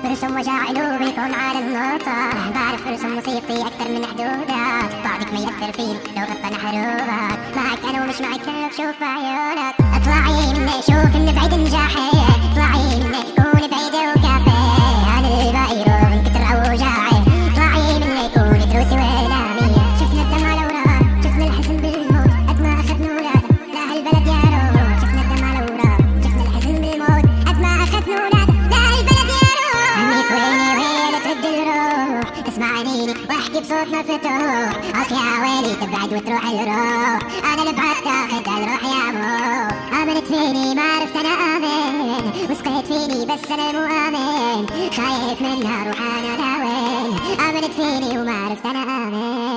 برسم وجاعله بيكون على النقطة. بعرف ارسم موسيقتي اكتر من حدودك. بعدك ما يأثر فيني لو غطى حروبك. معك انا ومش معك كلك شوف بعيونك. اطلعي مني شوف اني بعيد نجاحي. اطلعي مني كوني بعيدة وكافي عن الباقي روح من كتر اوجاعي. اطلعي مني كوني دروسي واعلامية. شفنا الدمع الاوراق شفنا الحزن بالموت قد ما اخذنا ولاد لهالبلد يا روح. شفنا الدمع الاوراق شفنا الحزن بالموت قد ما اخذنا ولاد لهالبلد يا روح. عنيك ويني وين ترد الروح. اسمعيني واحكي بصوت مفتوح. عط يا ويلي تبعد وتروح الروح. انا اللي بعدت اخذ الروح يا مو. امنت فيني ما عرفت انا امن. وسقيت فيني بس انا مو امن. خايف منها روح انا لوين. امنت فيني وما عرفت انا امن.